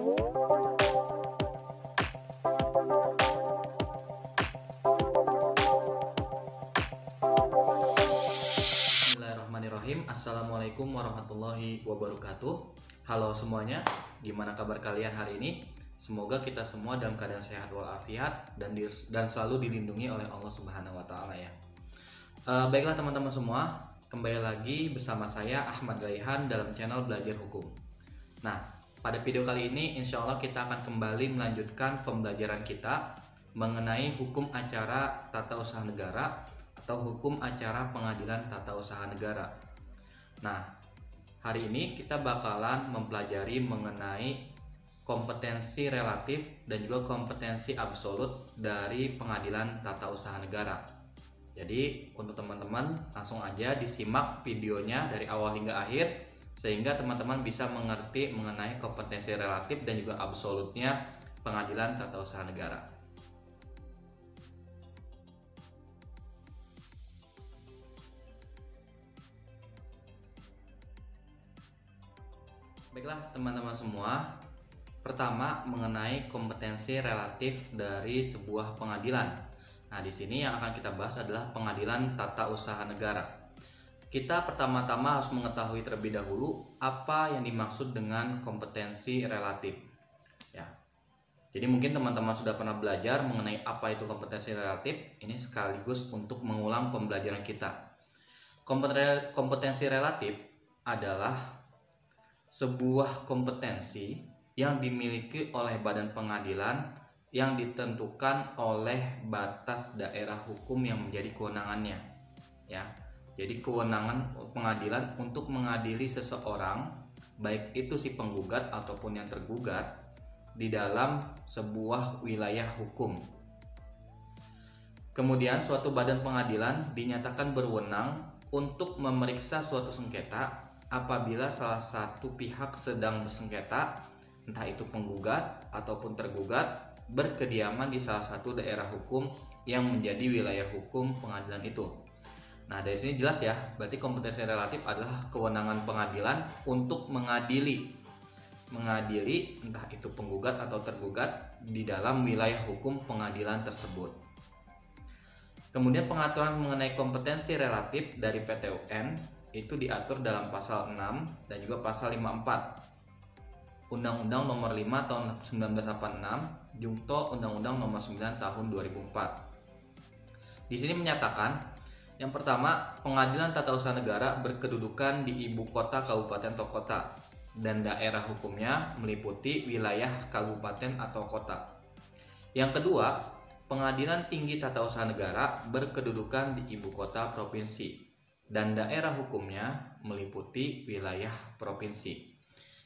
Bismillahirrahmanirrahim. Assalamualaikum warahmatullahi wabarakatuh. Halo semuanya, gimana kabar kalian hari ini? Semoga kita semua dalam keadaan sehat walafiat dan selalu dilindungi oleh Allah Subhanahu wa taala ya. Baiklah teman-teman semua, kembali lagi bersama saya Ahmad Raihan dalam channel Belajar Hukum. Nah, pada video kali ini insya Allah kita akan kembali melanjutkan pembelajaran kita mengenai hukum acara tata usaha negara atau hukum acara pengadilan tata usaha negara. Nah, hari ini kita bakalan mempelajari mengenai kompetensi relatif dan juga kompetensi absolut dari pengadilan tata usaha negara. Jadi untuk teman-teman langsung aja disimak videonya dari awal hingga akhir sehingga teman-teman bisa mengerti mengenai kompetensi relatif dan juga absolutnya pengadilan tata usaha negara. Baiklah teman-teman semua, pertama mengenai kompetensi relatif dari sebuah pengadilan. Nah, di sini yang akan kita bahas adalah pengadilan tata usaha negara. Kita pertama-tama harus mengetahui terlebih dahulu apa yang dimaksud dengan kompetensi relatif. Ya. Jadi mungkin teman-teman sudah pernah belajar mengenai apa itu kompetensi relatif. Ini sekaligus untuk mengulang pembelajaran kita. Kompetensi relatif adalah sebuah kompetensi yang dimiliki oleh badan pengadilan yang ditentukan oleh batas daerah hukum yang menjadi kewenangannya. Ya, jadi kewenangan pengadilan untuk mengadili seseorang, baik itu si penggugat ataupun yang tergugat, di dalam sebuah wilayah hukum. Kemudian suatu badan pengadilan dinyatakan berwenang untuk memeriksa suatu sengketa apabila salah satu pihak sedang bersengketa, entah itu penggugat ataupun tergugat, berkediaman di salah satu daerah hukum yang menjadi wilayah hukum pengadilan itu. Nah, dari sini jelas ya, berarti kompetensi relatif adalah kewenangan pengadilan untuk mengadili entah itu penggugat atau tergugat di dalam wilayah hukum pengadilan tersebut. Kemudian pengaturan mengenai kompetensi relatif dari PT-UN itu diatur dalam pasal 6 dan juga pasal 54 Undang-Undang Nomor 5 Tahun 1986 Junto Undang-Undang Nomor 9 Tahun 2004. Di sini menyatakan yang pertama, pengadilan tata usaha negara berkedudukan di ibu kota kabupaten atau kota dan daerah hukumnya meliputi wilayah kabupaten atau kota. Yang kedua, pengadilan tinggi tata usaha negara berkedudukan di ibu kota provinsi dan daerah hukumnya meliputi wilayah provinsi.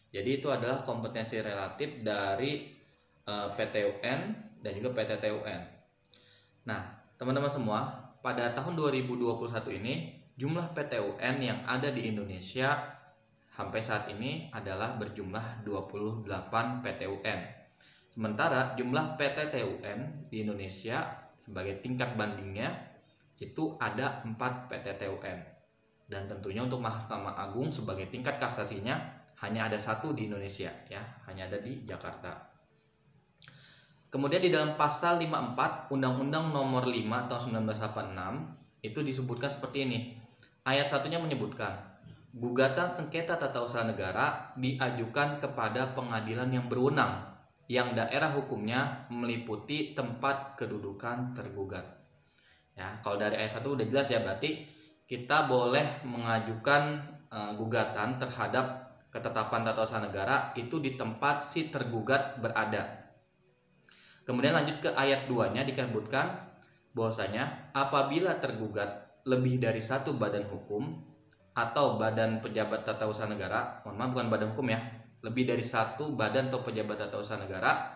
Jadi itu adalah kompetensi relatif dari PT-UN dan juga PTT-UN. Nah, teman-teman semua, pada tahun 2021 ini jumlah PT-UN yang ada di Indonesia sampai saat ini adalah berjumlah 28 PT-UN. Sementara jumlah PTT-UN di Indonesia sebagai tingkat bandingnya itu ada 4 PT-TUN, dan tentunya untuk Mahkamah Agung sebagai tingkat kasasinya hanya ada 1 di Indonesia ya, hanya ada di Jakarta. Kemudian di dalam pasal 54 Undang-Undang Nomor 5 Tahun 1986 itu disebutkan seperti ini. Ayat 1-nya menyebutkan gugatan sengketa tata usaha negara diajukan kepada pengadilan yang berwenang yang daerah hukumnya meliputi tempat kedudukan tergugat. Ya, kalau dari ayat 1 udah jelas ya, berarti kita boleh mengajukan gugatan terhadap ketetapan tata usaha negara itu di tempat si tergugat berada. Kemudian lanjut ke ayat 2-nya disebutkan bahwasanya apabila tergugat lebih dari 1 badan hukum atau badan pejabat tata usaha negara, mohon maaf bukan badan hukum ya, lebih dari 1 badan atau pejabat tata usaha negara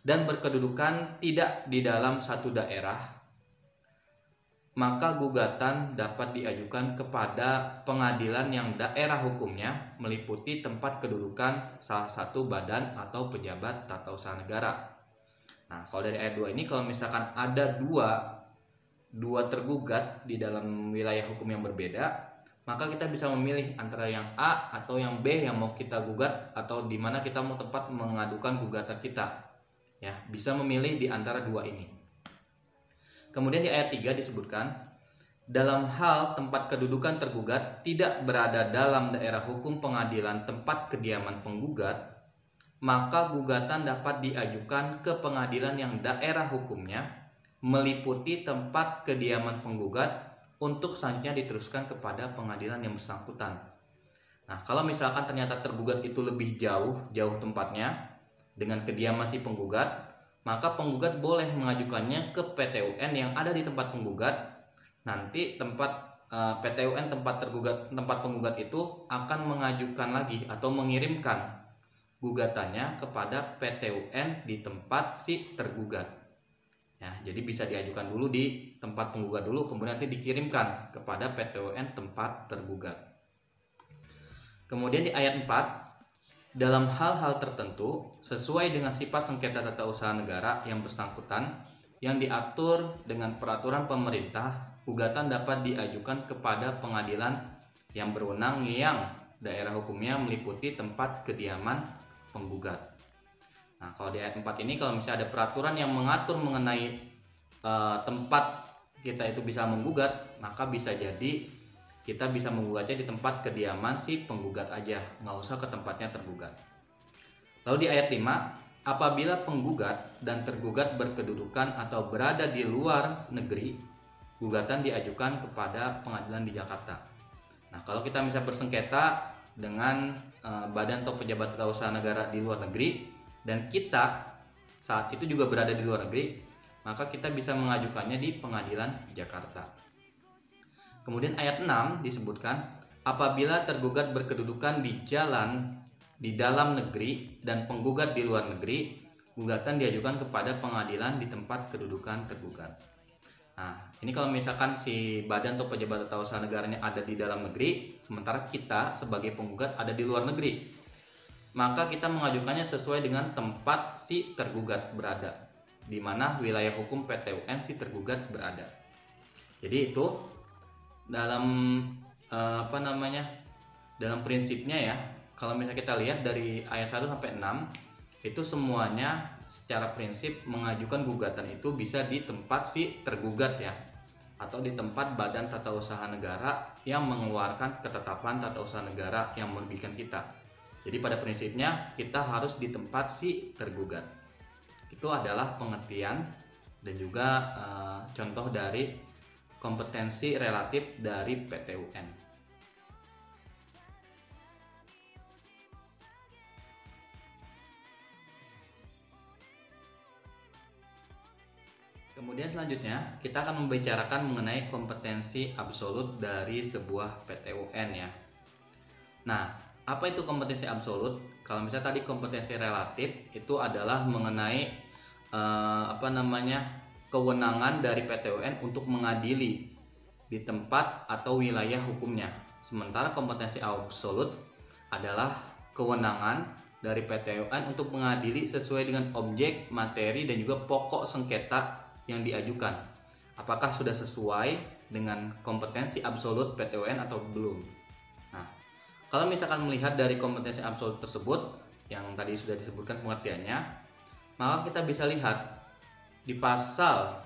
dan berkedudukan tidak di dalam satu daerah, maka gugatan dapat diajukan kepada pengadilan yang daerah hukumnya meliputi tempat kedudukan salah satu badan atau pejabat tata usaha negara. Nah, kalau dari ayat 2 ini, kalau misalkan ada dua tergugat di dalam wilayah hukum yang berbeda, maka kita bisa memilih antara yang A atau yang B yang mau kita gugat atau di mana kita mau tempat mengadukan gugatan kita. Ya, bisa memilih di antara dua ini. Kemudian di ayat 3 disebutkan, dalam hal tempat kedudukan tergugat tidak berada dalam daerah hukum pengadilan tempat kediaman penggugat, maka gugatan dapat diajukan ke pengadilan yang daerah hukumnya meliputi tempat kediaman penggugat untuk selanjutnya diteruskan kepada pengadilan yang bersangkutan. Nah, kalau misalkan ternyata tergugat itu lebih jauh tempatnya dengan kediaman si penggugat, maka penggugat boleh mengajukannya ke PT UN yang ada di tempat penggugat. Nanti PT UN tempat penggugat itu akan mengajukan lagi atau mengirimkan gugatannya kepada PT UN di tempat si tergugat. Ya, jadi bisa diajukan dulu di tempat penggugat dulu, kemudian nanti dikirimkan kepada PT UN tempat tergugat. Kemudian di ayat 4, dalam hal-hal tertentu sesuai dengan sifat sengketa tata usaha negara yang bersangkutan yang diatur dengan peraturan pemerintah, gugatan dapat diajukan kepada pengadilan yang berwenang yang daerah hukumnya meliputi tempat kediaman penggugat. Nah, kalau di ayat 4 ini kalau misalnya ada peraturan yang mengatur mengenai tempat kita itu bisa menggugat, maka bisa jadi kita bisa menggugatnya di tempat kediaman si penggugat aja, nggak usah ke tempatnya tergugat. Lalu di ayat 5, apabila penggugat dan tergugat berkedudukan atau berada di luar negeri, gugatan diajukan kepada pengadilan di Jakarta. Nah, kalau kita bisa bersengketa dengan badan atau pejabat tata usaha negara di luar negeri dan kita saat itu juga berada di luar negeri, maka kita bisa mengajukannya di pengadilan Jakarta. Kemudian ayat 6 disebutkan, apabila tergugat berkedudukan di dalam negeri dan penggugat di luar negeri, gugatan diajukan kepada pengadilan di tempat kedudukan tergugat. Nah, ini kalau misalkan si badan atau pejabat tata usaha negaranya ada di dalam negeri, sementara kita sebagai penggugat ada di luar negeri, maka kita mengajukannya sesuai dengan tempat si tergugat berada, di mana wilayah hukum PT UN si tergugat berada. Jadi itu dalam dalam prinsipnya ya, kalau misalnya kita lihat dari ayat 1 sampai 6 itu semuanya secara prinsip mengajukan gugatan itu bisa di tempat si tergugat ya, atau di tempat badan tata usaha negara yang mengeluarkan ketetapan tata usaha negara yang merugikan kita. Jadi pada prinsipnya kita harus di tempat si tergugat. Itu adalah pengertian dan juga contoh dari kompetensi relatif dari PT UN. Kemudian selanjutnya kita akan membicarakan mengenai kompetensi absolut dari sebuah PT UN ya. Nah, apa itu kompetensi absolut? Kalau misalnya tadi kompetensi relatif itu adalah mengenai kewenangan dari PT UN untuk mengadili di tempat atau wilayah hukumnya. Sementara kompetensi absolut adalah kewenangan dari PT UN untuk mengadili sesuai dengan objek, materi, dan juga pokok sengketa yang diajukan. Apakah sudah sesuai dengan kompetensi absolut PT UN atau belum? Kalau misalkan melihat dari kompetensi absolut tersebut yang tadi sudah disebutkan pengertiannya, maka kita bisa lihat di pasal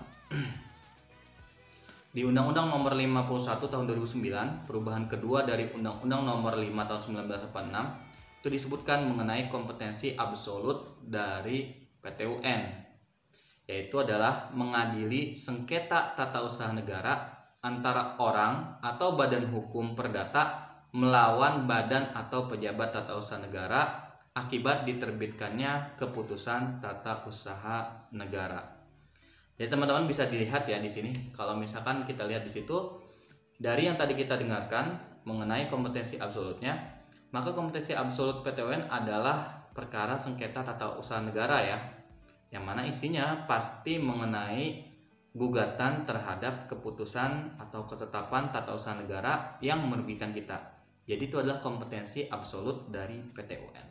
di Undang-Undang Nomor 51 Tahun 2009, perubahan kedua dari Undang-Undang Nomor 5 Tahun 1986, itu disebutkan mengenai kompetensi absolut dari PT UN, yaitu adalah mengadili sengketa tata usaha negara antara orang atau badan hukum perdata melawan badan atau pejabat tata usaha negara akibat diterbitkannya keputusan tata usaha negara. Jadi teman-teman bisa dilihat ya di sini. Kalau misalkan kita lihat di situ dari yang tadi kita dengarkan mengenai kompetensi absolutnya, maka kompetensi absolut PT UN adalah perkara sengketa tata usaha negara ya, yang mana isinya pasti mengenai gugatan terhadap keputusan atau ketetapan tata usaha negara yang merugikan kita. Jadi itu adalah kompetensi absolut dari PT UN.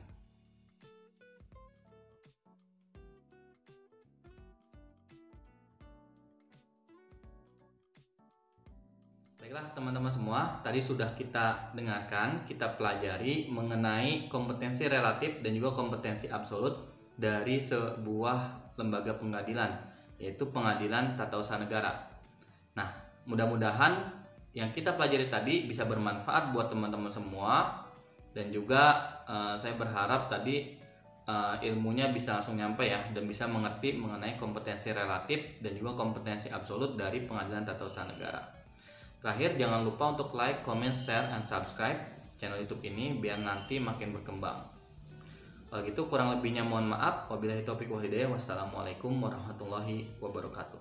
Baiklah teman-teman semua, tadi sudah kita dengarkan, kita pelajari mengenai kompetensi relatif dan juga kompetensi absolut dari sebuah lembaga pengadilan, yaitu Pengadilan Tata Usaha Negara. Nah, mudah-mudahan yang kita pelajari tadi bisa bermanfaat buat teman-teman semua, dan juga saya berharap tadi ilmunya bisa langsung nyampe ya, dan bisa mengerti mengenai kompetensi relatif dan juga kompetensi absolut dari Pengadilan Tata Usaha Negara. Terakhir, jangan lupa untuk like, comment, share, and subscribe channel YouTube ini biar nanti makin berkembang. Kalau gitu kurang lebihnya mohon maaf. Wabillahi taufiq wal hidayah. Wassalamualaikum warahmatullahi wabarakatuh.